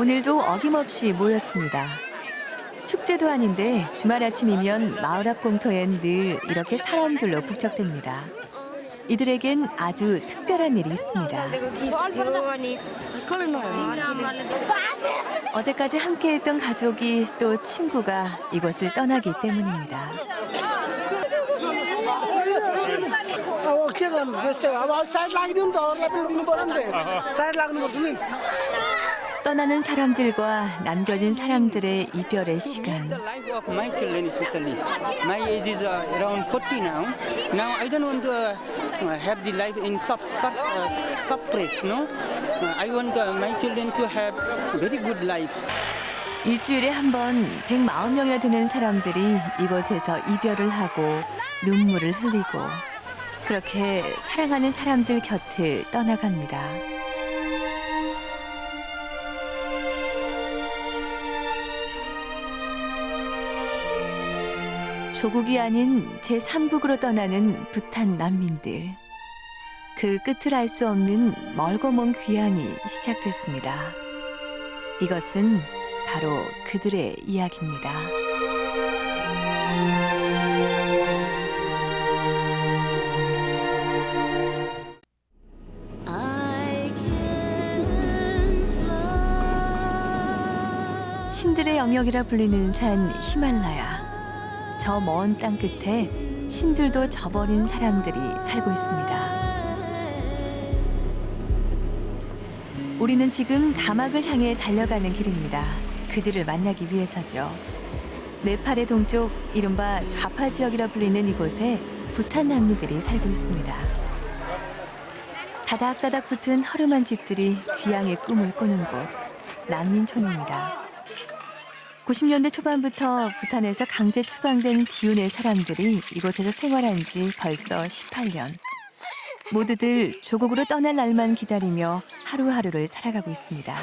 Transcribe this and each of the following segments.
오늘도 어김없이 모였습니다. 축제도 아닌데 주말 아침이면 마을 앞 공터엔 늘 이렇게 사람들로 북적댑니다. 이들에겐 아주 특별한 일이 있습니다. 어제까지 함께했던 가족이 또 친구가 이곳을 떠나기 때문입니다. 떠나는 사람들과 남겨진 사람들의 이별의 시간. My children especially. My age is around 40 now. Now I don't want to have the life in suppress, no? I want my children to have very good life. 일주일에 한 번 140명이나 되는 사람들이 이곳에서 이별을 하고 눈물을 흘리고 그렇게 사랑하는 사람들 곁을 떠나갑니다. 조국이 아닌 제3국으로 떠나는 부탄 난민들. 그 끝을 알 수 없는 멀고 먼 귀향이 시작됐습니다. 이것은 바로 그들의 이야기입니다. 신들의 영역이라 불리는 산 히말라야. 저 먼 땅 끝에 신들도 저버린 사람들이 살고 있습니다. 우리는 지금 다막을 향해 달려가는 길입니다. 그들을 만나기 위해서죠. 네팔의 동쪽 이른바 좌파 지역이라 불리는 이곳에 부탄 난민들이 살고 있습니다. 다닥다닥 붙은 허름한 집들이 귀향의 꿈을 꾸는 곳, 난민촌입니다. 90년대 초반부터 부탄에서 강제 추방된 비운의 사람들이 이곳에서 생활한 지 벌써 18년. 모두들 조국으로 떠날 날만 기다리며 하루하루를 살아가고 있습니다.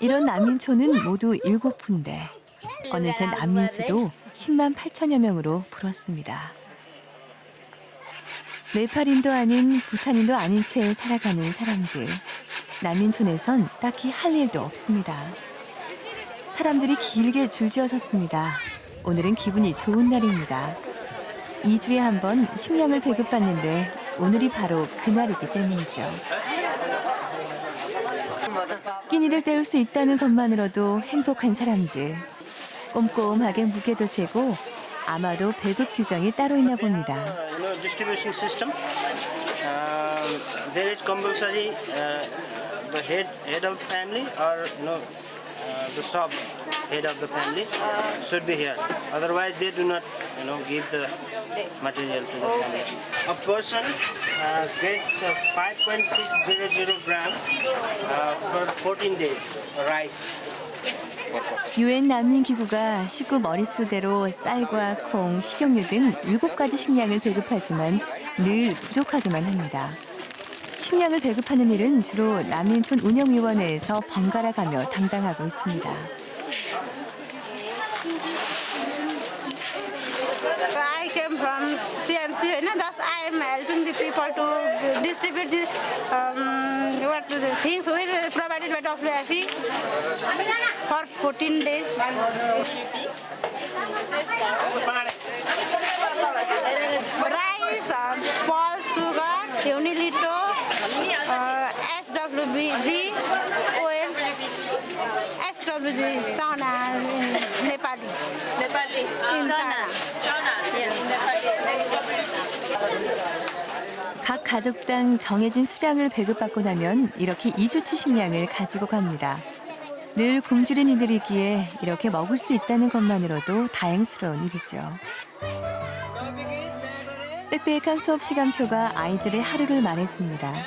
이런 난민촌은 모두 7군데. 어느새 난민 수도 10만 8천여 명으로 불었습니다. 네팔인도 아닌 부탄인도 아닌 채 살아가는 사람들. 난민촌에선 딱히 할 일도 없습니다. 사람들이 길게 줄지어 섰습니다. 오늘은 기분이 좋은 날입니다. 2주에 한 번 식량을 배급받는데 오늘이 바로 그날이기 때문이죠. 끼니를 때울 수 있다는 것만으로도 행복한 사람들. 꼼꼼하게 무게도 재고 아마도 배급 규정이 따로 있나 봅니다. Distribution system. There is compulsory the head of family or the sub head of the family should be here. Otherwise, they do not give the material to the family. A person gets 5.600 gram for 14 days rice. 유엔 난민기구가 식구 머릿수대로 쌀과 콩, 식용유 등 7가지 식량을 배급하지만 늘 부족하기만 합니다. 식량을 배급하는 일은 주로 난민촌 운영위원회에서 번갈아 가며 담당하고 있습니다. I came from CMC. Thus, I am helping the people to distribute the things which is provided by WFP for 14 days. Rice, pulse, sugar, Unilito, SWG, oil, SWG, chana in Nepali. In Chana. 각 가족당 정해진 수량을 배급받고 나면 이렇게 2주치 식량을 가지고 갑니다. 늘 굶주린 이들이기에 이렇게 먹을 수 있다는 것만으로도 다행스러운 일이죠. 빽빽한 수업 시간표가 아이들의 하루를 말해줍니다.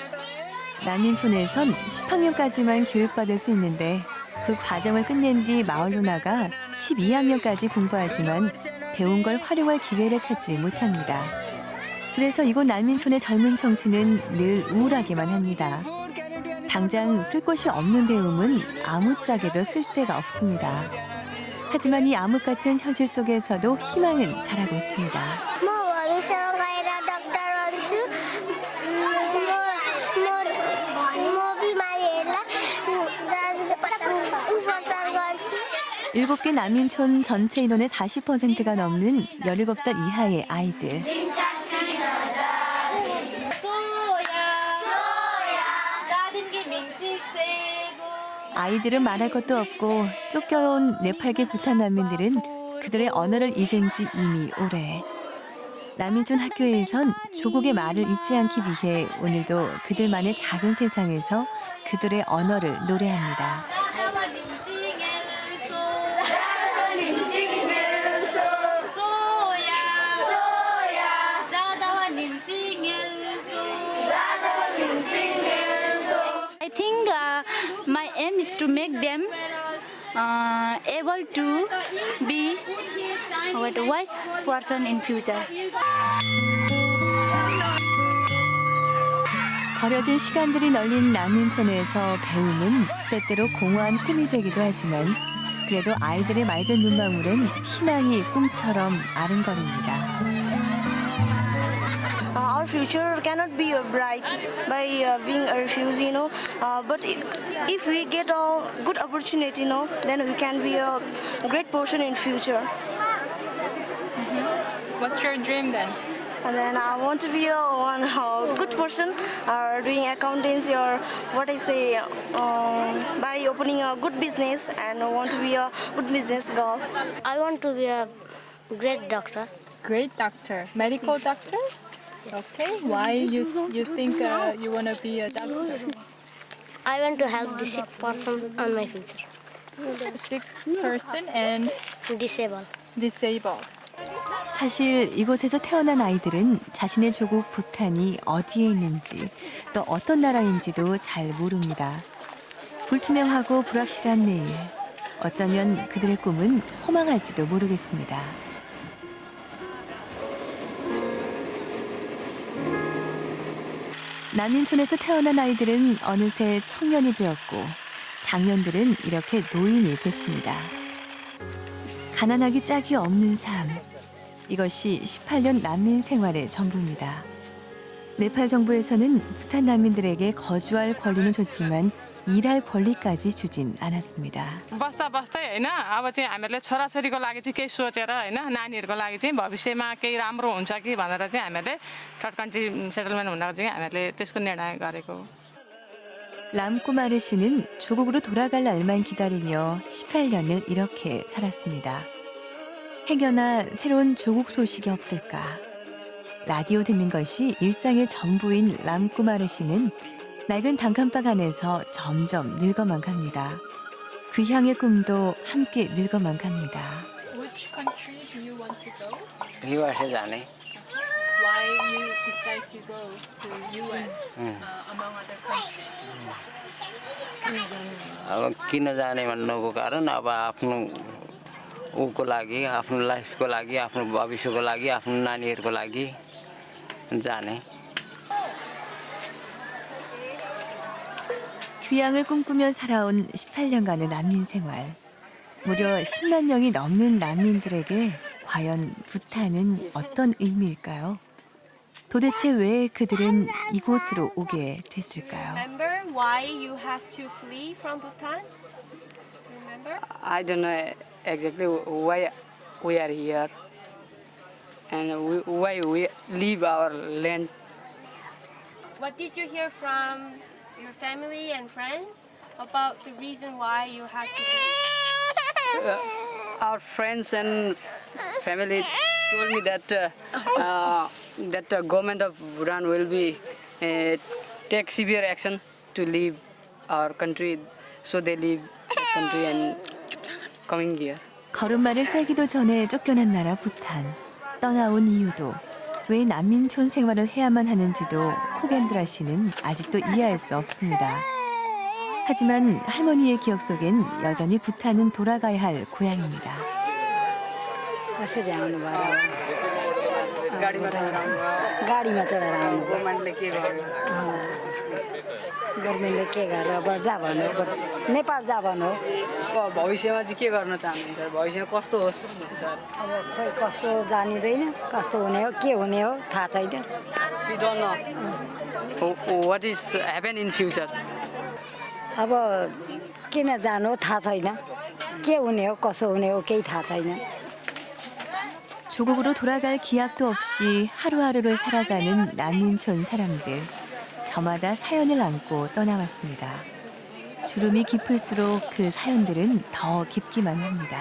난민촌에선 10학년까지만 교육받을 수 있는데 그 과정을 끝낸 뒤 마을로 나가 12학년까지 공부하지만 배운 걸 활용할 기회를 찾지 못합니다. 그래서 이곳 난민촌의 젊은 청춘은 늘 우울하기만 합니다. 당장 쓸 곳이 없는 배움은 아무짝에도 쓸 데가 없습니다. 하지만 이 암흑 같은 현실 속에서도 희망은 자라고 있습니다. 17개 난민촌 전체 인원의 40%가 넘는 17살 이하의 아이들. 아이들은 말할 것도 없고 쫓겨온 네팔계 부탄 난민들은 그들의 언어를 잊은 지 이미 오래. 난민촌 학교에선 조국의 말을 잊지 않기 위해 오늘도 그들만의 작은 세상에서 그들의 언어를 노래합니다. I think my aim is to make them able to be a wise person in future. 버려진 시간들이 널린 난민촌에서 배움은 때때로 공허한 꿈이 되기도 하지만 그래도 아이들의 맑은 눈망울엔 희망이 꿈처럼 아른거립니다. Our future cannot be bright by being a refugee, but if we get a good opportunity, then we can be a great person in future. What's your dream then? And then I want to be a good person doing accountancy or what I say by opening a good business and I want to be a good business girl. I want to be a great doctor. Great doctor. Medical doctor? Okay. Why you think you want to be a doctor? I want to help the sick person on my future. Sick person and Disabled. disabled. 사실 이곳에서 태어난 아이들은 자신의 조국 부탄이 어디에 있는지 또 어떤 나라인지도 잘 모릅니다. 불투명하고 불확실한 내일. 어쩌면 그들의 꿈은 허망할지도 모르겠습니다. 난민촌에서 태어난 아이들은 어느새 청년이 되었고 장년들은 이렇게 노인이 됐습니다. 가난하기 짝이 없는 삶. 이것이 18년 난민 생활의 전부입니다. 네팔 정부에서는 부탄 난민들에게 거주할 권리는 줬지만 일할 권리까지 주진 않았습니다. बस्दा बस्दै हैन अब चाहिँ हामीहरूले छोराछोरीको लागि चाहिँ केही सोचेर हैन नानीहरूको लागि चाहिँ भविष्यमा केही राम्रो हुन्छ कि भनेर चाहिँ हामीहरूले थर्ड कन्ट्री सेटलमेन्ट हुँदा चाहिँ हामीहरूले त्यसको निर्णय गरेको हो. 람꾸마르 씨는 조국으로 돌아갈 날만 기다리며 18년을 이렇게 살았습니다. 행여나 새로운 조국 소식이 없을까. 라디오 듣는 것이 일상의 전부인 람꾸마르 씨는 낡은 단칸방 안에서 점점 늙어만 갑니다. 그 향의 꿈도 함께 늙어만 갑니다. Which country do you want to go? USA जाने. Why you decide to go to US among other countries? अब किन जाने भन्नुको कारण अब आफ्नो उको लागि आफ्नो लाइफको लागि आफ्नो भविष्यको लागि आफ्नो नानीहरूको लागि जाने. 귀향을 꿈꾸며 살아온 18년간의 난민 생활. 무려 10만 명이 넘는 난민들에게 과연 부탄은 어떤 의미일까요? 도대체 왜 그들은 이곳으로 오게 됐을까요? Remember why you had to flee from Bhutan? Remember? I don't know exactly why we are here and why we leave our land. What did you hear from your family and friends about the reason why you had to leave? Our friends and family told me that that the government of Bhutan will be take severe action to leave our country, so they leave the country and coming here. 걸음마를 떼기도 전에 쫓겨난 나라 부탄. 떠나온 이유도 왜 난민촌 생활을 해야만 하는지도 호겐드라 씨는 아직도 이해할 수 없습니다. 하지만 할머니의 기억 속엔 여전히 부탄은 돌아가야 할 고향입니다. कसरी आउनु भयो गाडीमा चढेर गाडीमा चढेर आउनु गभर्मेन्टले के गर्यो गभर्मेन्टले के गरेर अब जा भन्यो नेपाल जा भन्यो अब भविष्यमा चाहिँ के गर्न चाहनुहुन्छ भविष्यमा कस्तो होस् भन्नुहुन्छ अब खोइ कस्तो जानिँदैन कस्तो हुने हो के हुने हो थाहा छैन सी don't know what is happen in future अब किन जानु थाहा छैन के हुने हो कसो हुने हो केही थाहा छैन. 조국으로 돌아갈 기약도 없이 하루하루를 살아가는 난민촌 사람들. 저마다 사연을 안고 떠나왔습니다. 주름이 깊을수록 그 사연들은 더 깊기만 합니다.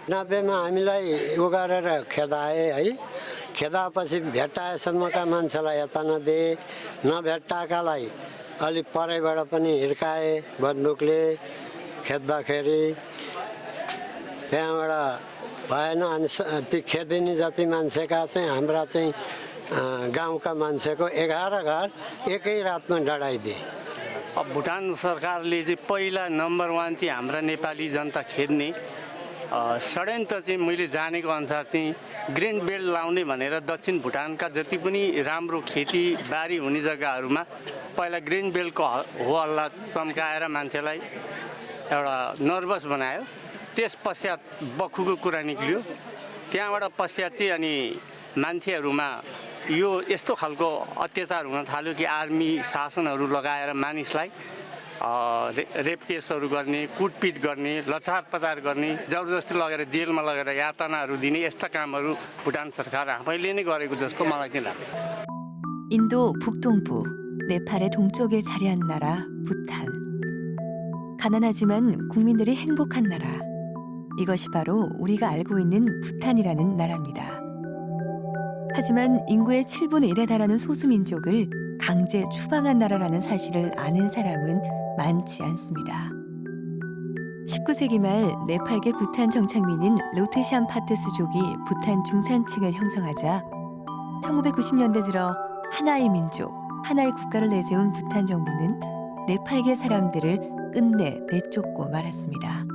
90मा हामीलाई उ गरेर खेदाए है खेदापछि भेट्टाएसम्मका मान्छेलाई यता नदिए नभेट्टाकालाई अलि परैबाट पनि हिर्काए बन्दुकले खेद्दाखेरि त्यहाँबाट भएन अनि ती खेदिने जति मान्छेका चाहिँ हाम्रा चाहिँ गाउँका मान्छेको 11 घर एकै रातमा डढाइदिए. अब भुटान सरकारले चाहिँ पहिला नम्बर 1 चाहिँ हाम्रा नेपाली जनता खेद्ने षड्यन्त्र चाहिँ मैले जानेको अनुसार चाहिँ ग्रिन बेल्ट लाउने भनेर दक्षिण भुटानका जति पनि राम्रो खेतीबारी हुने जग्गाहरूमा पहिला ग्रिन बेल्टको हो हल्ला चम्काएर मान्छेलाई एउटा नर्भस बनायो. त्यस पश्चात बखुको कुरा निक्लियो. त्यहाँबाट पश्चात चाहिँ अनि मान्छेहरूमा यो यस्तो खालको अत्याचार हुन थाल्यो कि आर्मी शासनहरू लगाएर मानिसलाई रेप केसहरू गर्ने कुटपिट गर्ने लचार पचार गर्ने जबरजस्ती लगेर जेलमा लगेर यातनाहरू दिने यस्ता कामहरू भुटान सरकार आफैले नै गरेको जस्तो मलाई चाहिँ लाग्छ. 인도 북동부, 네팔의 동쪽에 자리한 나라 부탄. 가난하지만 국민들이 행복한 나라. 이것이 바로 우리가 알고 있는 부탄이라는 나라입니다. 하지만 인구의 7분의 1에 달하는 소수민족을 강제 추방한 나라라는 사실을 아는 사람은 많지 않습니다. 19세기 말 네팔계 부탄 정착민인 로트샴 파트스족이 부탄 중산층을 형성하자 1990년대 들어 하나의 민족, 하나의 국가를 내세운 부탄 정부는 네팔계 사람들을 끝내 내쫓고 말았습니다.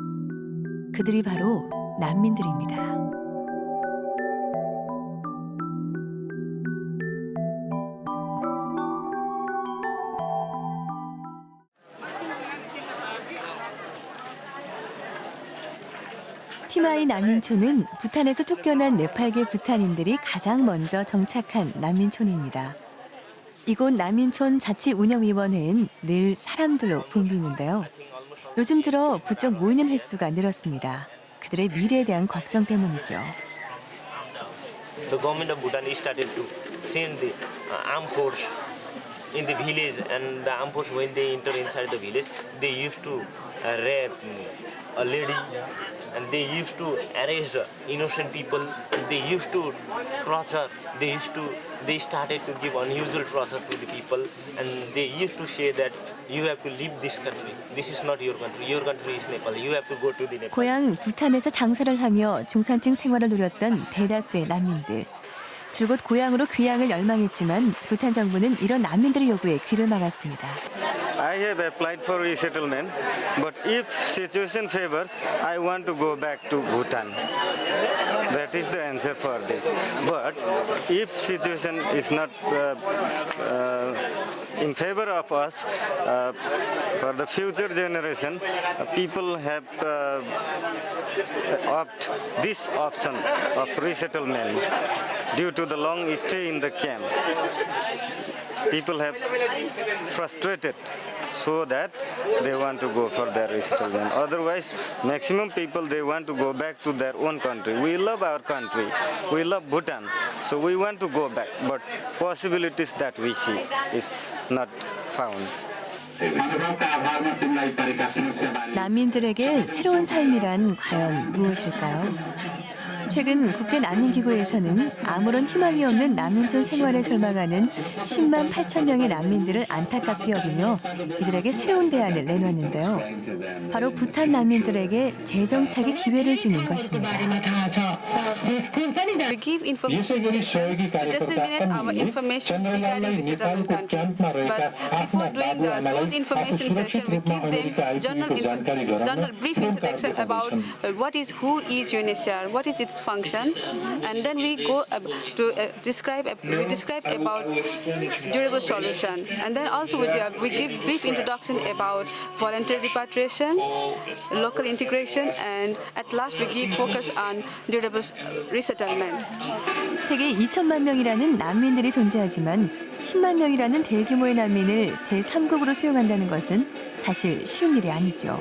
그들이 바로 난민들입니다. 티마이 난민촌은 부탄에서 쫓겨난 네팔계 부탄인들이 가장 먼저 정착한 난민촌입니다. 이곳 난민촌 자치운영위원회는 늘 사람들로 붐비는데요. 요즘 들어 부쩍 모이는 횟수가 늘었습니다. 그들의 미래에 대한 걱정 때문이죠. The government of Bhutan started to send the armed force in the village, and the armed force, when they enter inside the village, they used to rape a lady, and they used to arrest innocent people. They used to torture. They started to give unusual torture to the people, and they used to say that you have to leave this country. This is not your country. Your country is Nepal. You have to go to the Nepal. 고향 부탄에서 장사를 하며 중산층 생활을 누렸던 대다수의 난민들. 줄곧 고향으로 귀향을 열망했지만 부탄 정부는 이런 난민들의 요구에 귀를 막았습니다. I have applied for resettlement, but if situation favors, I want to go back to Bhutan. That is the answer for this. But if situation is not in favor of us, for the future generation, people have opted this option of resettlement due to the long stay in the camp. People have frustrated, so that they want to go for their resettlement. Otherwise, maximum people, they want to go back to their own country. We love our country. We love Bhutan. So we want to go back. But possibilities that we see is not found. 난민들에게 새로운 삶이란 과연 무엇일까요? 최근 국제난민기구에서는 아무런 희망이 없는 난민촌 생활에 절망하는 10만 8천 명의 난민들을 안타깝게 여기며 이들에게 새로운 대안을 내놨는데요. 바로 부탄 난민들에게 재정착의 기회를 주는 것입니다. We give information session to disseminate our information regarding resettlement country. But before doing those information session, we give them general brief introduction about who is UNHCR, what is its function, and then we go to describe about durable solution, and then also we give brief introduction about voluntary repatriation, local integration, and at last we give focus on durable resettlement. 세계 2천만 명이라는 난민들이 존재하지만 10만 명이라는 대규모의 난민을 제3국으로 수용한다는 것은 사실 쉬운 일이 아니죠.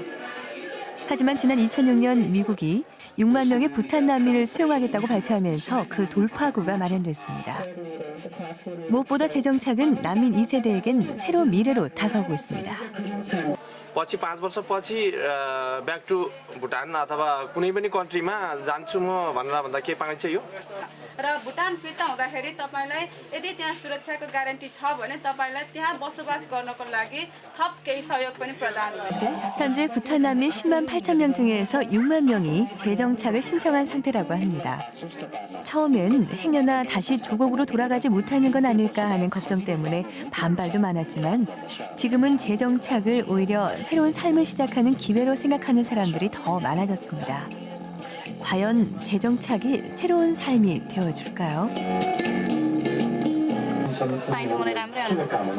하지만 지난 2006년 미국이 6만 명의 부탄 난민을 수용하겠다고 발표하면서 그 돌파구가 마련됐습니다. 무엇보다 재정착은 난민 2세대에겐 새로운 미래로 다가오고 있습니다. पछि 5 वर्षपछि back to Bhutan अथवा कुनै पनि कन्ट्रीमा जान्छु म भनेर भन्दा के पाइन्छ यो र भुटान फिर्ता हुँदाखेरि तपाईलाई यदि त्यहाँ सुरक्षाको ग्यारेन्टी छ भने तपाईलाई त्यहाँ बसोबास गर्नको लागि थप केही सहयोग पनि प्रदान हुन्छ. 현재 부탄 난민 10만 8천 명 중에서 6만 명이 재정착을 신청한 상태라고 합니다. 처음엔 행여나 다시 조국으로 돌아가지 못하는 건 아닐까 하는 걱정 때문에 반발도 많았지만 지금은 재정착을 오히려 새로운 삶을 시작하는 기회로 생각하는 사람들이 더 많아졌습니다. 과연 재정착이 새로운 삶이 되어줄까요? पाइनु मलाई राम्रै अनुभव छ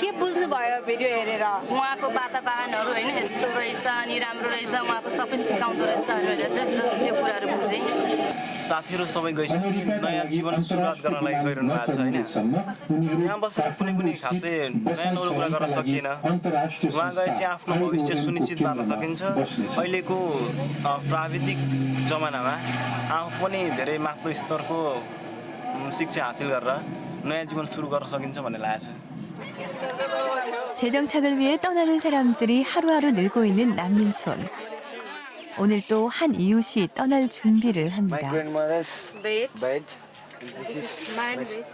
के बुझ्नुभयो भिडियो हेरेर उहाँको वातावरणहरू होइन यस्तो रहेछ अनि राम्रो रहेछ उहाँको सबै सिकाउँदो रहेछ भनेर जस्तो त्यो कुराहरू बुझेँ साथीहरू सबै गइसक्यो नयाँ जीवन सुरुवात गर्न लागि गइरहनु भएको छ होइन यहाँ बसेर कुनै पनि खासै नयाँ नौलो कुरा गर्न सकिएन उहाँ गएपछि आफ्नो भविष्य सुनिश्चित पार्न सकिन्छ अहिलेको प्राविधिक जमानामा आफू पनि धेरै माथिल्लो स्तरको शिक्षा हासिल गरेर नयाँ जीवन सुरु गर्न सकिन्छ भन्ने लागेको छ. 재정착을 위해 떠나는 사람들이 하루하루 늘고 있는 난민촌. 오늘 또 한 이웃이 떠날 준비를 합니다. My grandmother's bed. This is my bed.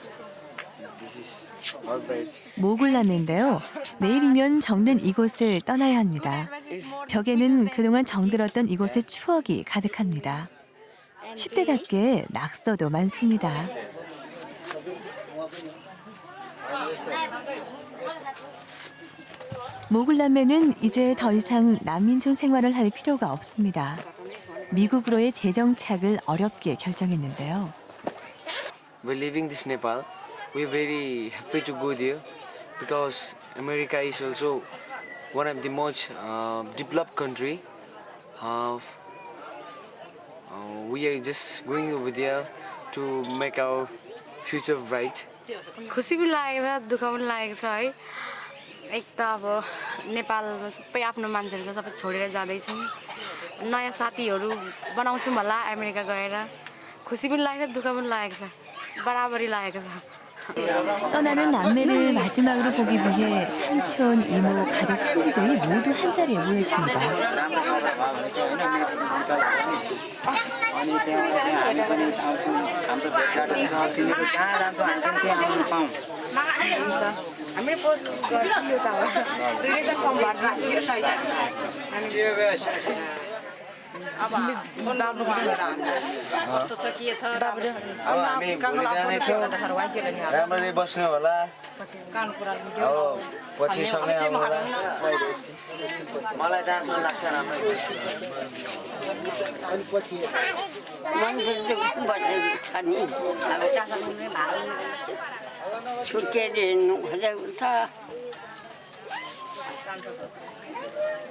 This is our bed. 모굴남인데요. 내일이면 정든 이곳을 떠나야 합니다. 벽에는 그동안 정들었던 이곳의 추억이 가득합니다. 10대답게 낙서도 많습니다. 모굴남매는 이제 더 이상 난민촌 생활을 할 필요가 없습니다. 미국으로의 재정착을 어렵게 결정했는데요. We're leaving this Nepal. We're very happy to go there because America is also one of the most developed country. We are just going over there to make our future bright. खुसी पनि लागेको छ दुःख पनि लागेको छ है एक त अब नेपालमा सबै आफ्नो मान्छेहरू छ सबै छोडेर जाँदैछौँ नयाँ साथीहरू बनाउँछौँ होला अमेरिका गएर खुसी पनि लागेको छ दुःख पनि लागेको छ बराबरी लागेको छ. 떠나는 남매를 마지막으로 보기 위해 삼촌, 이모, 가족, 친지들이 모두 한자리에 모였습니다. अनि त्यहाँबाट चाहिँ हामी पनि आउँछौँ हाम्रो भेटघाट हुन्छ तिनीहरू जहाँ जान्छौँ हामी पनि त्यहाँ आउनु पाऊँ हुन्छ हामी पोस्ट गर्छौँ यो त हो दुईजना फर्म भर्दिन्छु अब हामी भोलि जानेछौँ राम्ररी बस्नु होला अब पछि सँगै आउनु होला मलाई जहाँसम्म लाग्छ राम्रै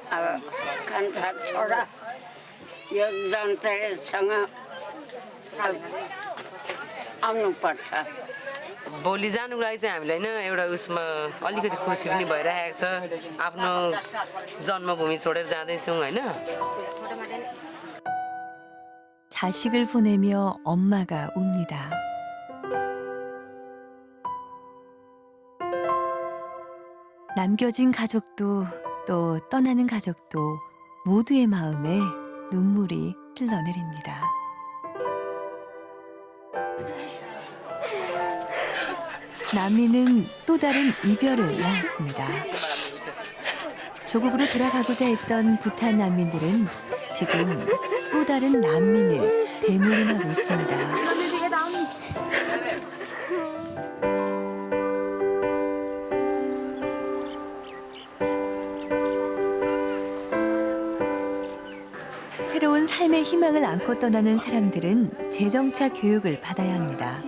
अब कान्छा छोरा यो जनतासँग आउनुपर्छ. भोलि जानुको लागि चाहिँ हामीलाई होइन एउटा उसमा अलिकति खुसी पनि भइरहेको छ आफ्नो जन्मभूमि छोडेर जाँदैछौँ होइन. 자식을 보내며 엄마가 웁니다. 남겨진 가족도 또 떠나는 가족도 모두의 마음에 눈물이 흘러내립니다. 난민은 또 다른 이별을 낳았습니다. 조국으로 돌아가고자 했던 부탄 난민들은 지금 또 다른 난민을 대물림하고 있습니다. 새로운 삶의 희망을 안고 떠나는 사람들은 재정착 교육을 받아야 합니다.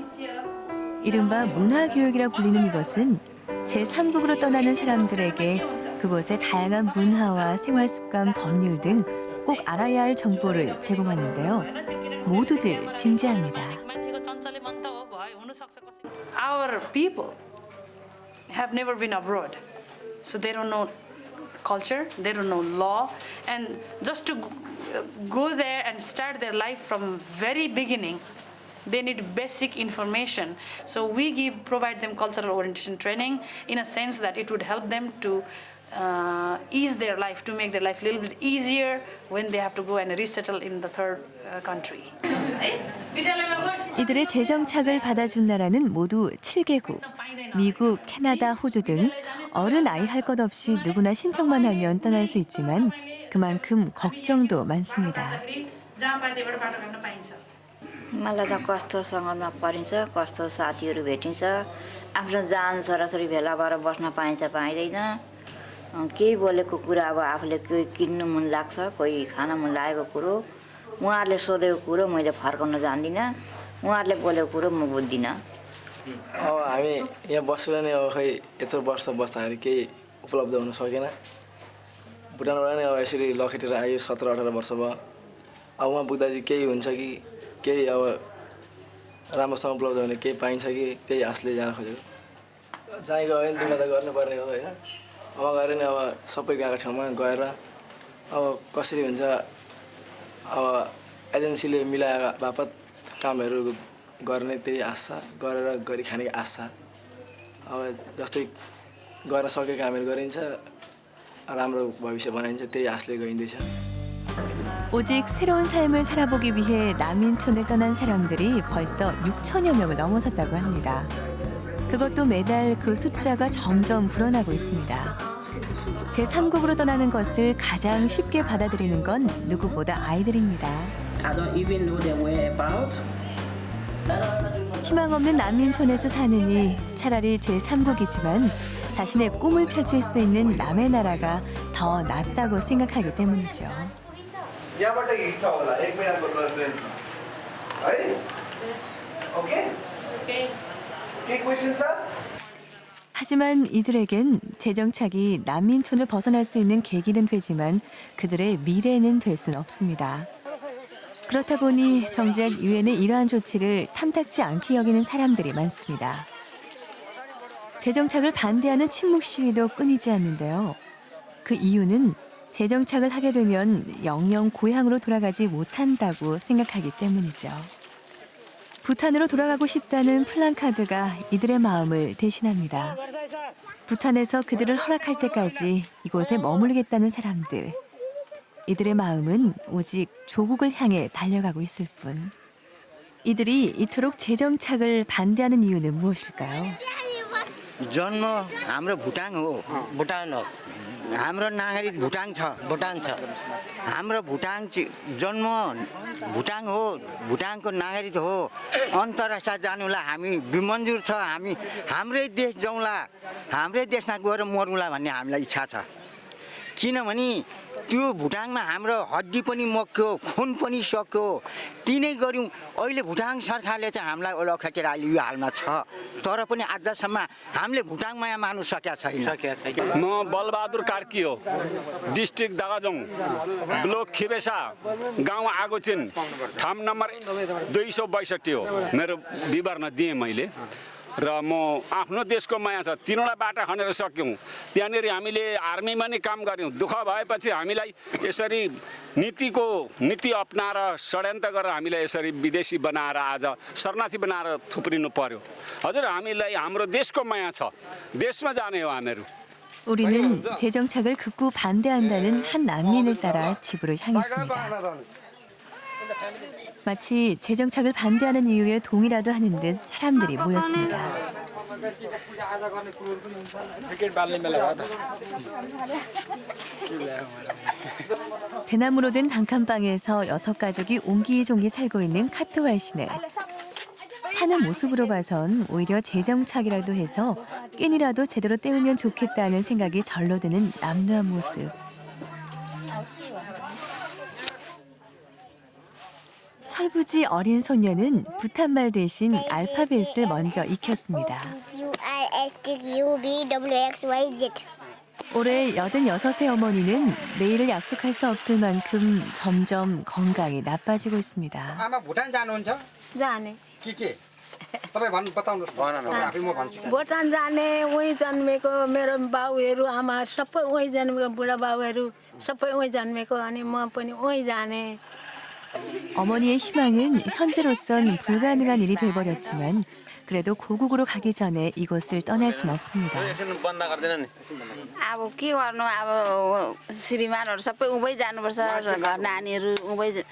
이른바 문화교육이라 불리는 이것은 제3국으로 떠나는 사람들에게 그곳의 다양한 문화와 생활습관, 법률 등 꼭 알아야 할 정보를 제공하는데요. 모두들 진지합니다. Our people have never been abroad, so they don't know culture, they don't know law, and just to go there and start their life from very beginning, they need basic information. So we provide them cultural orientation training in a sense that it would help them to ease their life, to make their life a little bit easier when they have to go and resettle in the third country. 이들의 재정착을 받아준 나라는 모두 7개국. 미국, 캐나다, 호주 등 어른 아이 할 것 없이 누구나 신청만 하면 떠날 수 있지만 그만큼 걱정도 많습니다. मलाई त कस्तोसँग परिन्छ, कस्तो साथीहरू भेटिन्छ, आफ्नो जान छोराछोरी भेला भएर बस्न पाइन्छ पाइँदैन, केही बोलेको कुरा अब आफूले केही किन्नु मन लाग्छ, कोही खान मन लागेको कुरो उहाँहरूले सोधेको कुरो मैले फर्काउन जान्दिनँ, उहाँहरूले बोलेको कुरो म बुझ्दिनँ। अब हामी यहाँ बसेर नै अब खै यत्रो वर्ष बस्दाखेरि केही उपलब्ध हुन सकेन। भुटानबाट नै अब यसरी लखेटेर आयो 17-18 वर्ष भयो। अब उहाँ पुग्दा चाहिँ केही हुन्छ कि केही अब राम्रोसँग उपलब्ध हुने केही पाइन्छ कि त्यही आशले जान खोजेको। जहीँ गयो भने दुःख त गर्नुपर्ने हो होइन। अब गएर नि अब सबै गएको ठाउँमा गएर अब कसरी हुन्छ अब एजेन्सीले मिलाएर बापत कामहरू गर्ने त्यही आशा गरेर गरी खाने आशा। अब जस्तै गर्न सकेको कामहरू गरिन्छ, राम्रो भविष्य बनाइन्छ, त्यही आशले गइँदैछ। 오직 새로운 삶을 살아보기 위해 난민촌을 떠난 사람들이 벌써 6천여 명을 넘어섰다고 합니다. 그것도 매달 그 숫자가 점점 불어나고 있습니다. 제3국으로 떠나는 것을 가장 쉽게 받아들이는 건 누구보다 아이들입니다. 희망 없는 난민촌에서 사느니 차라리 제3국이지만 자신의 꿈을 펼칠 수 있는 남의 나라가 더 낫다고 생각하기 때문이죠. यहाँबाट हिँड्छ होला 1 मिनेटको ट्रेन है ओके के क्वेशन छ 하지만 이들에겐 재정착이 난민촌을 벗어날 수 있는 계기는 되지만 그들의 미래는 될 수는 없습니다. 그렇다 보니 정작 유엔의 이러한 조치를 탐탁지 않게 여기는 사람들이 많습니다. 재정착을 반대하는 침묵 시위도 끊이지 않는데요. 그 이유는 재정착을 하게 되면 영영 고향으로 돌아가지 못한다고 생각하기 때문이죠. 부탄으로 돌아가고 싶다는 플랜카드가 이들의 마음을 대신합니다. 부탄에서 그들을 허락할 때까지 이곳에 머물겠다는 사람들. 이들의 마음은 오직 조국을 향해 달려가고 있을 뿐. 이들이 이토록 재정착을 반대하는 이유는 무엇일까요? जन्म हाम्रो भुटान हो हाम्रो नागरिक भुटान छ हाम्रो भुटान जन्म भुटान हो भुटानको नागरिक हो अन्तर्राष्ट्रिय जानुलाई हामी बिमन्जुर छ हामी हाम्रै देश जाउँला हाम्रै देशमा गएर मरौँला भन्ने हामीलाई इच्छा छ किनभने त्यो भुटानमा हाम्रो हड्डी पनि मक्यो खुन पनि सक्यो तिनै गर्यौं अहिले भुटान सरकारले चाहिँ हामीलाई ओलखेटेर अहिले यो हालमा छ तर पनि आजसम्म हामीले भुटानमा मान्नु सकेका छैन म बलबहादुर कार्की हो डिस्ट्रिक्ट दागाजोङ ब्लक खिबेसा गाउँ आगोचिन ठाउँ नम्बर 262 हो मेरो विवरण दिएँ मैले र म आफ्नो देशको माया छ तीनवटा बाटा खनेर सक्यौं त्यहाँनेरि हामीले आर्मीमा नि काम गर्यौं दुःख भएपछि हामीलाई यसरी नीति अपनाएर षड्यन्त्र गरेर हामीलाई यसरी विदेशी बनाएर आज शरणार्थी बनाएर थुप्रिनु पर्यो हजुर हामीलाई हाम्रो देशको माया छ देशमा जाने हो हामीहरू 우리는 재정착을 극구 반대한다는 한 난민을 따라 집으로 향했습니다. 마치 재정착을 반대하는 이유에 동의라도 하는 듯 사람들이 모였습니다. 대나무로 된 단칸방에서 6가족이 옹기종기 살고 있는 카트왈 시내. 사는 모습으로 봐선 오히려 재정착이라도 해서 끈이라도 제대로 때우면 좋겠다는 생각이 절로 드는 남루한 모습. 철부지 어린 소녀는 부탄말 대신 알파벳을 먼저 익혔습니다. 올해 86의 어머니는 내일을 약속할 수 없을 만큼 점점 건강이 나빠지고 있습니다. 아마 부탄 जानुहुन्छ? जाने के भुटान जाने उहीँ जन्मेको मेरो बाउहरू आमा सबै उहीँ जन्मेको बुढाबाउहरू सबै उहीँ जन्मेको अनि म पनि उहीँ जाने. 어머니의 희망은 현재로선 불가능한 일이 돼버렸지만 그래도 고국으로 가기 전에 이곳을 떠날 순 없습니다. अब के गर्नु अब श्रीमानहरू सबै उभै जानुपर्छ घर नानीहरू उभै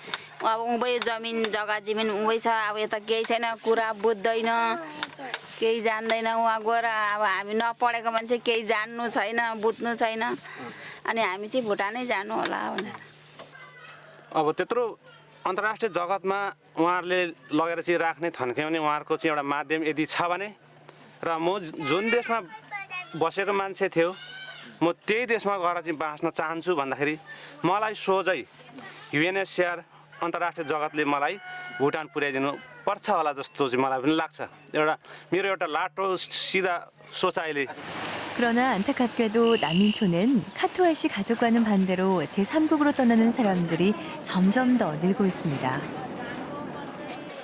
अब उभै जमिन जग्गा जमिन उभै छ अब यता केही छैन कुरा बुझ्दैन केही जान्दैन उहाँ गएर अब हामी नपढेको मान्छे केही जान्नु छैन बुझ्नु छैन अनि हामी चाहिँ भुटानै जानु होला भनेर. अब त्यत्रो अन्तर्राष्ट्रिय जगतमा उहाँहरूले लगेर चाहिँ राख्ने थन्क्याउने उहाँहरूको चाहिँ एउटा माध्यम यदि छ भने र म जुन देशमा बसेको मान्छे थियो म त्यही देशमा गएर चाहिँ बाँच्न चाहन्छु भन्दाखेरि मलाई सोझै युएनएचसिआर अन्तर्राष्ट्रिय जगतले मलाई भुटान पुर्याइदिनु पर्छ होला जस्तो चाहिँ मलाई पनि लाग्छ. मेरो एउटा लाटो सिधा सोचाइले. 그러나 안타깝게도 난민촌은 카투알씨 가족과는 반대로 제3국으로 떠나는 사람들이 점점 더 늘고 있습니다.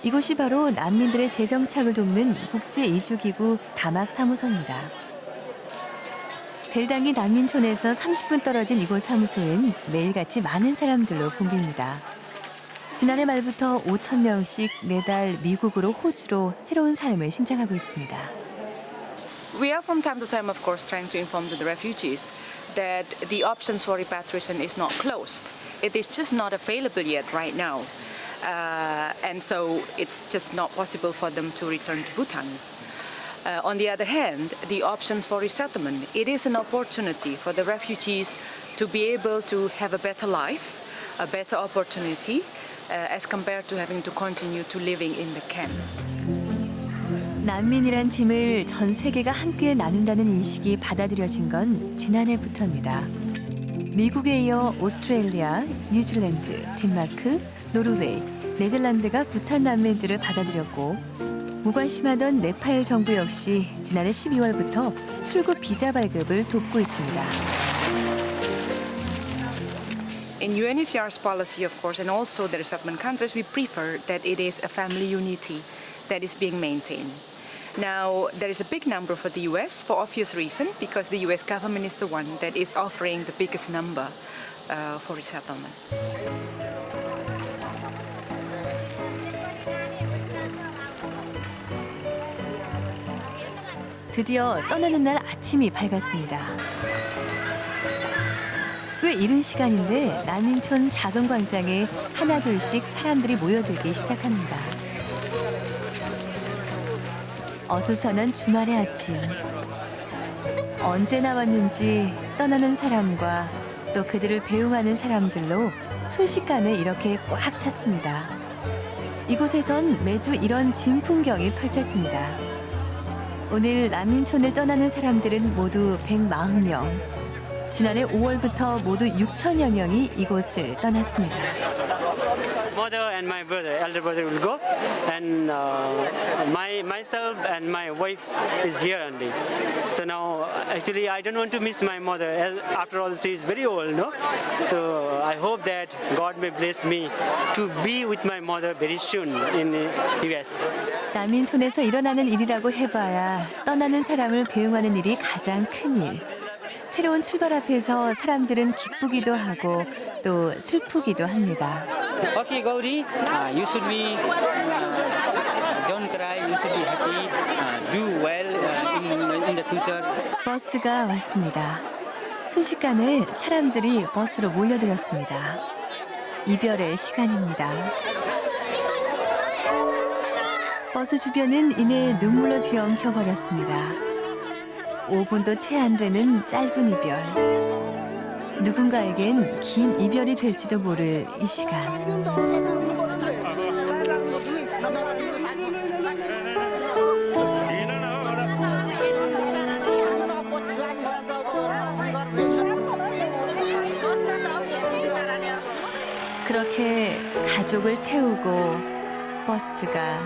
이곳이 바로 난민들의 재정착을 돕는 국제이주기구 다막사무소입니다. 델당이 난민촌에서 30분 떨어진 이곳 사무소엔 매일같이 많은 사람들로 붐빕니다. 지난해 말부터 5,000명씩 매달 미국으로 호주로 새로운 삶을 신청하고 있습니다. We are from time to time, of course, trying to inform the refugees that the options for repatriation is not closed. It is just not available yet right now. And so it's just not possible for them to return to Bhutan. On the other hand, the options for resettlement, it is an opportunity for the refugees to be able to have a better life, a better opportunity, as compared to having to continue to living in the camp. 난민이란 짐을 전 세계가 함께 나눈다는 인식이 받아들여진 건 지난해부터입니다. 미국에 이어 오스트레일리아, 뉴질랜드, 덴마크, 노르웨이, 네덜란드가 부탄 난민들을 받아들였고 무관심하던 네팔 정부 역시 지난해 12월부터 출국 비자 발급을 돕고 있습니다. In UNHCR's policy, of course, and also the resettlement countries, we prefer that it is a family unity that is being maintained. Now, there is a big number for the US for obvious reason, because the US government is the one that is offering the biggest number for resettlement. 드디어 떠나는 날 아침이 밝았습니다. 꽤 이른 시간인데 난민촌 작은 광장에 하나둘씩 사람들이 모여들기 시작합니다. 어수선한 주말의 아침. 언제 나왔는지 떠나는 사람과 또 그들을 배웅하는 사람들로 순식간에 이렇게 꽉 찼습니다. 이곳에선 매주 이런 진풍경이 펼쳐집니다. 오늘 난민촌을 떠나는 사람들은 모두 140명. 지난해 5월부터 모두 6천여 명이 이곳을 떠났습니다. Mother and my brother, elder brother will go, and myself and my wife is here only. So now, actually, I don't want to miss my mother. After all, she is very old, no? So I hope that God may bless me to be with my mother very soon in the US. 난민촌에서 일어나는 일이라고 해봐야 떠나는 사람을 배웅하는 일이 가장 큰 일. 새로운 출발 앞에서 사람들은 기쁘기도 하고 또 슬프기도 합니다. Okay, Gauri, you should be don't cry. You should be happy. Do well in the future. 버스가 왔습니다. 순식간에 사람들이 버스로 몰려들었습니다. 이별의 시간입니다. 버스 주변은 이내 눈물로 뒤엉켜 버렸습니다. 5분도 채 안 되는 짧은 이별. 누군가에겐 긴 이별이 될지도 모를 이 시간. 그렇게 가족을 태우고 버스가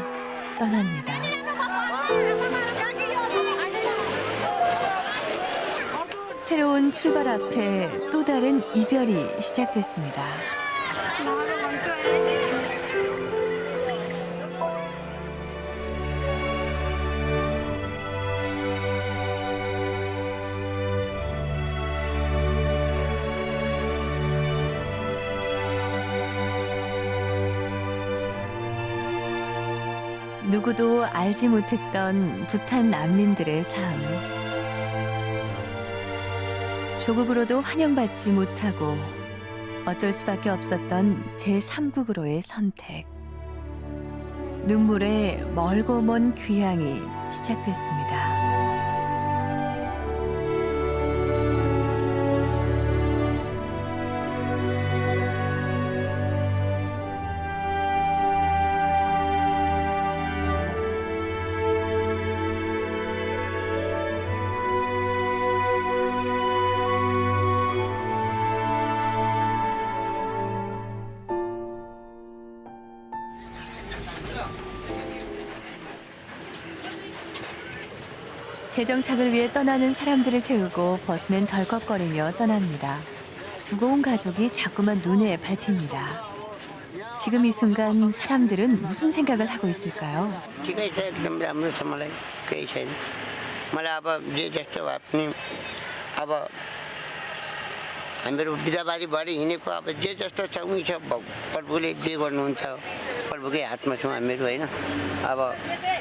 떠납니다. 새로운 출발 앞에 또 다른 이별이 시작됐습니다. 누구도 알지 못했던 부탄 난민들의 삶. 조국으로도 환영받지 못하고 어쩔 수밖에 없었던 제3국으로의 선택. 눈물의 멀고 먼 귀향이 시작됐습니다. 재정착을 위해 떠나는 사람들을 태우고 버스는 덜컥거리며 떠납니다. 두고 온 가족이 자꾸만 눈에 밟힙니다. 지금 이 순간 사람들은 무슨 생각을 하고 있을까요? ठिकै छ एकदम राम्रो छ मलाई केही छैन मलाई अब जे जस्तो भए पनि अब हामीहरू बिदाबारी भरि हिँडेको अब जे जस्तो छ उही छ प्रभुले जे गर्नुहुन्छ प्रभुकै हातमा छौँ हामीहरू होइन अब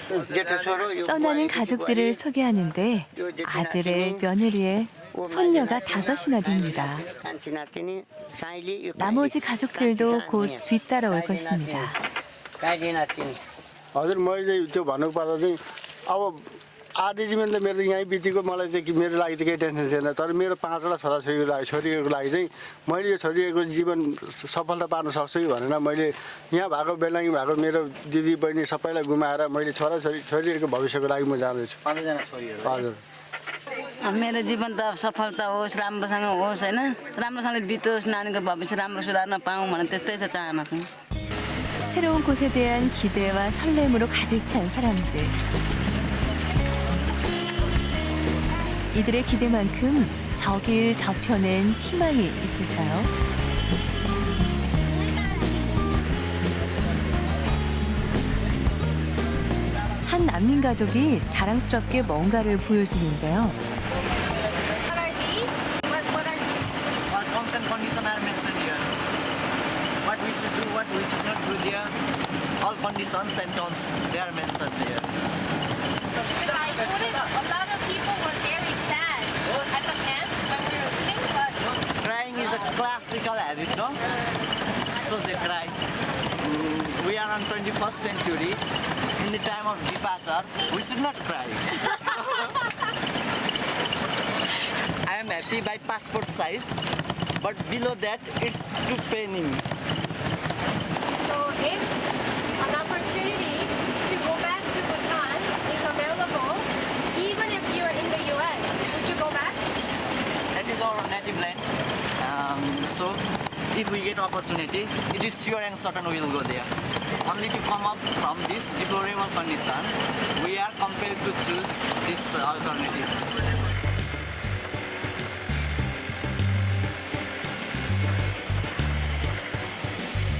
जेठो छोरो यो 떠나는 가족들을 소개하는데 아들의 며느리의 손녀가 5이나 됩니다. कान्छी नातिनी साइली यो 나머지 가족들도 곧 뒤따라올 것입니다. काजी नातिनी हजुर मैले चाहिँ त्यो भन्नुपर्दा चाहिँ अब आधी जीवन त मेरो यहीँ बितेको मलाई चाहिँ मेरो लागि चाहिँ केही टेन्सन छैन तर मेरो 5वटा छोरीहरूको लागि चाहिँ मैले यो छोरीहरूको जीवन सफलता पार्न सक्छु कि भनेर मैले यहाँ भएको बेलाङ्गी भएको मेरो दिदी बहिनी सबैलाई गुमाएर मैले छोरीहरूको भविष्यको लागि म जाँदैछु। 5जना छोरीहरू हजुर मेरो जीवन त सफलता होस् राम्रोसँग होस् होइन राम्रोसँगले बितोस् नानीको भविष्य राम्रो सुधार्न पाऊँ भने त्यस्तै छ चाहना चाहिँ 새로운 곳에 대한 기대와 설렘으로 가득 찬 사람들. 이들의 기대만큼 저 길 저편엔 희망이 있을까요? 한 난민 가족이 자랑스럽게 뭔가를 보여주는데요. What terms and conditions are mentioned here? What we should do, what we should not do there. All conditions and terms they are mentioned here. I noticed a lot of people were very sad at the camp when we were leaving, but Crying is a classical habit, no? So they cry. We are on 21st century. In the time of departure, we should not cry. I am happy by passport size, but below that it's too paining. so if an opportunity to go back to Bhutan is available, even if you're in the US, would you go back? That is our native land. So if we get opportunity, it is sure and certain we will go there. Only to come up from this deplorable condition, we are compelled to choose this alternative.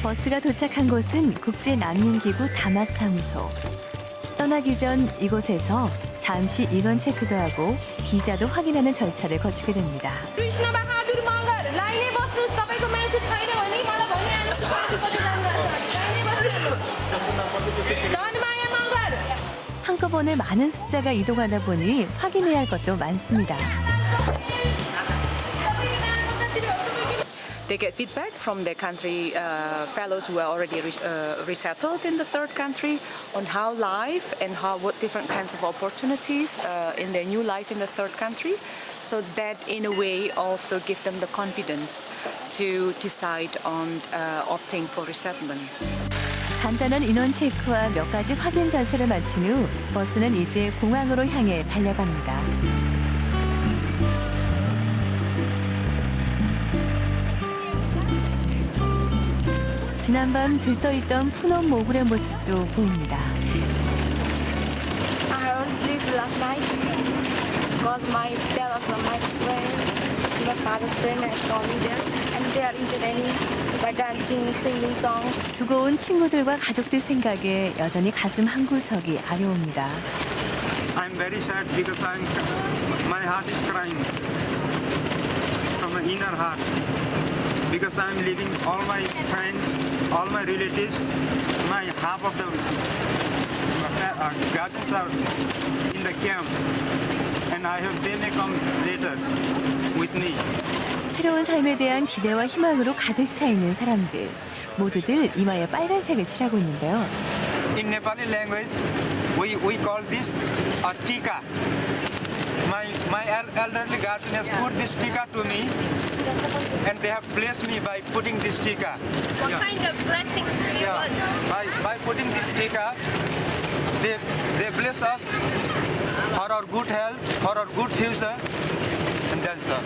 버스가 도착한 곳은 국제난민기구 다막사무소. 떠나기 전 이곳에서 잠시 인원 체크도 하고 비자도 확인하는 절차를 거치게 됩니다. कृष्ण बहादुर मगर लाइनै बस्नुहोस् तपाईँको मान्छे छैन भने मलाई भनिहाल्नुहोस् कति लाइनै बस्नुहोस् धनमाया मगर 한꺼번에 많은 숫자가 이동하다 보니 확인해야 할 것도 많습니다. They get feedback from their country fellows who are already resettled in the third country on how life and what different kinds of opportunities in their new life in the third country. So that in a way also give them the confidence to decide on opting for resettlement. 간단한 인원 체크와 몇 가지 확인 절차를 마친 후 버스는 이제 공항으로 향해 달려갑니다. 지난밤 들떠있던 푸놈 모굴의 모습도 보입니다. I haven't slept last night because my friend, my father's friend has called me there, and they are entertaining by dancing, singing songs. 두고 온 친구들과 가족들 생각에 여전히 가슴 한구석이 아려옵니다. I'm very sad because my heart is crying from the inner heart because I'm leaving all my friends, all my relatives, my half of guardians are in the camp, and I hope they may come later with me. 새로운 삶에 대한 기대와 희망으로 가득 차 있는 사람들. 모두들 이마에 빨간색을 칠하고 있는데요. In Nepali language, we call this a tika. My elderly guardian has put this tika to me, and they have blessed me by putting this tika. What kind of blessings do you want? By putting this tika, they bless us for our good health, for our good future, and that's all.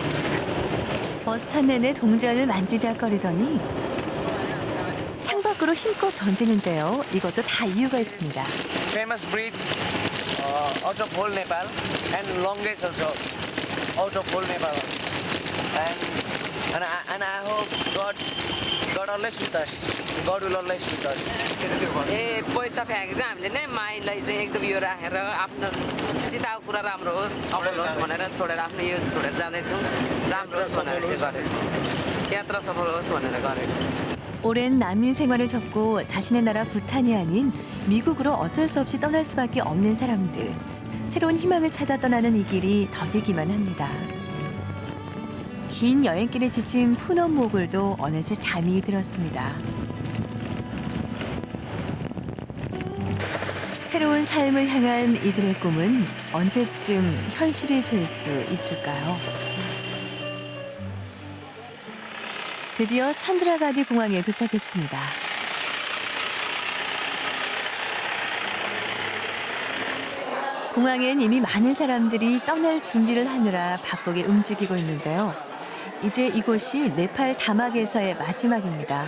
버스 탄 내내 동전을 만지작거리더니 창밖으로 힘껏 던지는데요. 이것도 다 이유가 있습니다. Famous bridge out of whole Nepal and longest also out of whole Nepal. And I hope God always with us. God will always with us. ए पैसा फ्याँके चाहिँ हामीले नै माइलाई चाहिँ एकदम यो राखेर आफ्नो चिताको कुरा राम्रो होस् सफल होस् भनेर छोडेर आफ्नो यो छोडेर जाँदैछौँ राम्रो होस् भनेर चाहिँ गरेको यात्रा सफल होस् भनेर गरेको 오랜 난민 생활을 접고 자신의 나라 부탄이 아닌 미국으로 어쩔 수 없이 떠날 수밖에 없는 사람들. 새로운 희망을 찾아 떠나는 이 길이 더디기만 합니다. 긴 여행길에 지친 푸놈 모굴도 어느새 잠이 들었습니다. 새로운 삶을 향한 이들의 꿈은 언제쯤 현실이 될 수 있을까요? 드디어 찬드라가디 공항에 도착했습니다. 공항엔 이미 많은 사람들이 떠날 준비를 하느라 바쁘게 움직이고 있는데요. 이제 이곳이 네팔 다막에서의 마지막입니다.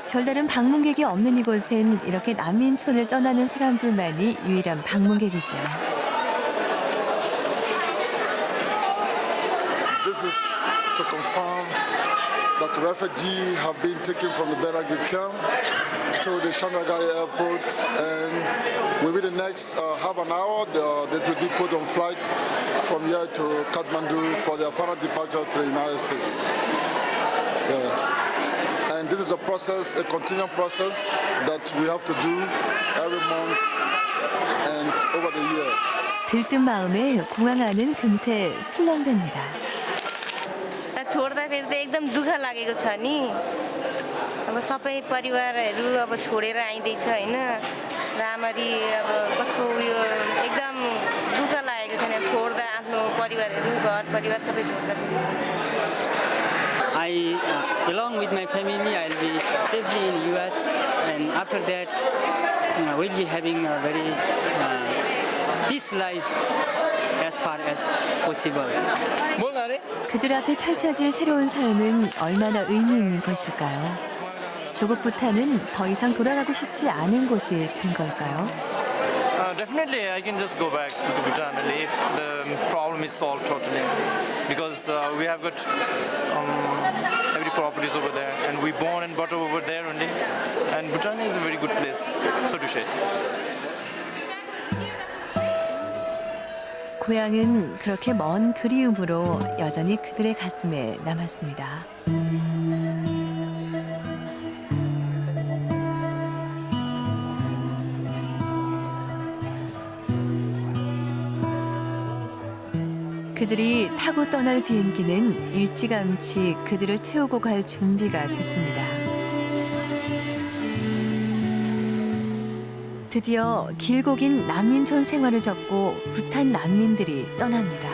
별다른 방문객이 없는 이곳엔 이렇게 난민촌을 떠나는 사람들만이 유일한 방문객이죠. This is to confirm that refugees have been taken from the Beragi camp to the Chandragiri airport, and within the next half an hour, they will be put on flight from here to Kathmandu for their final departure to the United States. Yeah. And this is a process, a continual process that we have to do every month and over the year. 들뜬 마음에 공항 안은 금세 술렁댑니다. छोड्दाखेरि त एकदम दुःख लागेको छ नि अब सबै परिवारहरू अब छोडेर आइँदैछ होइन राम्ररी अब कस्तो उयो एकदम दुःख लागेको छ नि अब छोड्दा आफ्नो परिवारहरू घर परिवार सबै छोड्दाखेरि I, along with my family, I'll be safely in US, and after that, we'll be having a very peace life as far as possible. 그들 앞에 펼쳐질 새로운 삶은 얼마나 의미 있는 것일까요? 조국 부탄은 더 이상 돌아가고 싶지 않은 곳이 된 걸까요? Definitely, I can just go back to Bhutan if the problem is solved totally, because we have got every properties over there, and we born and brought up over there only, and Bhutan is a very good place, so to say. 고향은 그렇게 먼 그리움으로 여전히 그들의 가슴에 남았습니다. 그들이 타고 떠날 비행기는 일찌감치 그들을 태우고 갈 준비가 됐습니다. 드디어 길고 긴 난민촌 생활을 접고 부탄 난민들이 떠납니다.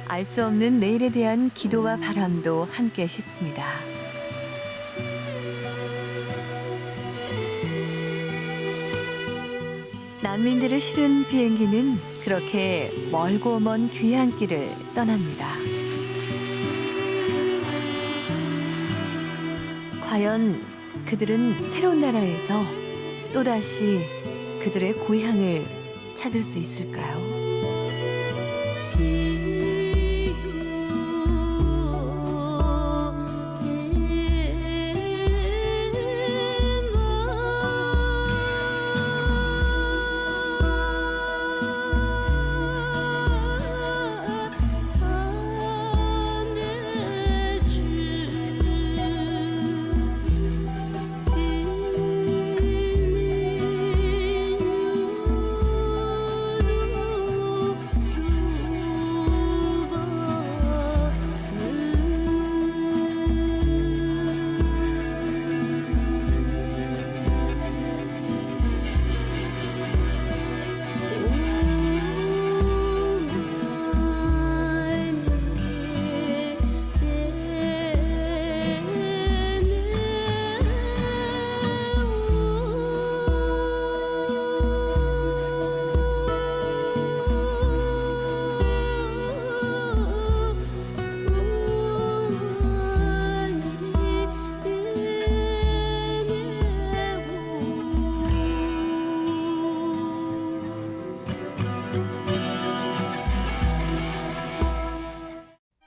알 수 없는 내일에 대한 기도와 바람도 함께 싣습니다. 난민들을 실은 비행기는 그렇게 멀고 먼 귀한 길을 떠납니다. 과연 그들은 새로운 나라에서 또다시 그들의 고향을 찾을 수 있을까요?